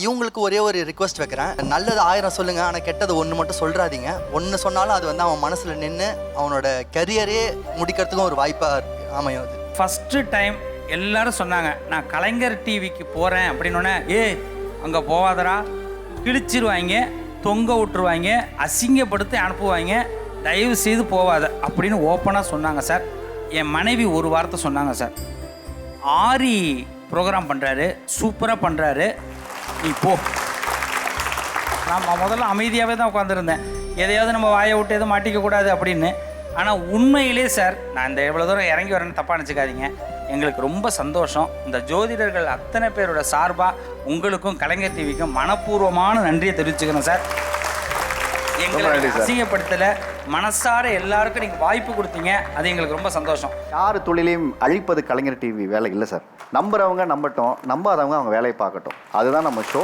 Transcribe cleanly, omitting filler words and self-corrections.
இவங்களுக்கு ஒரே ஒரு ரிக்வஸ்ட் வைக்கிறேன். நல்லது 1000 சொல்லுங்க, ஆனால் கெட்டது ஒன்று மட்டும் சொல்றாதீங்க. ஒன்று சொன்னாலும் அது வந்து அவன் மனசில் நின்று அவனோட கரியரே முடிக்கிறதுக்கும் ஒரு வாய்ப்பாக அமையும். அது ஃபஸ்ட்டு டைம் எல்லாரும் சொன்னாங்க நான் கலைஞர் டிவிக்கு போகிறேன் அப்படின்னோடனே அங்கே போவாதரா, கிழிச்சிருவாங்க, தொங்க விட்டுருவாங்க, அசிங்கப்படுத்தி அனுப்புவாங்க, தயவு செய்து போவாத அப்படின்னு ஓப்பனாக சொன்னாங்க சார். என் மனைவி ஒரு வார்த்தை சொன்னாங்க சார், ஆரி ப்ரோக்ராம் பண்ணுறாரு, சூப்பராக பண்ணுறாரு, நீ போ. நான் முதல்ல அமைதியாகவே தான் உட்காந்துருந்தேன், எதையாவது நம்ம வாயை விட்டு எதுவும் மாட்டிக்கக்கூடாது அப்படின்னு. ஆனால் உண்மையிலே சார், நான் இந்த எவ்வளோ தூரம் இறங்கி வரேன்னு தப்பாக நினச்சிக்காதீங்க, எங்களுக்கு ரொம்ப சந்தோஷம். இந்த ஜோதிடர்கள் அத்தனை பேரோட சார்பாக உங்களுக்கும் கலைஞர் டிவிக்கும் மனப்பூர்வமான நன்றியை தெரிவிச்சுக்கிறேன் சார். எங்களை அசிங்கப்படுத்தலை, மனசார எல்லாருக்கும் நீங்கள் வாய்ப்பு கொடுத்தீங்க, அது எங்களுக்கு ரொம்ப சந்தோஷம். யார் தொழிலையும் அழிப்பது கலைஞர் டிவி வேலை இல்லை சார். நம்புறவங்க நம்பட்டும், நம்பாதவங்க அவங்க வேலையை பார்க்கட்டும். அதுதான் நம்ம ஷோ.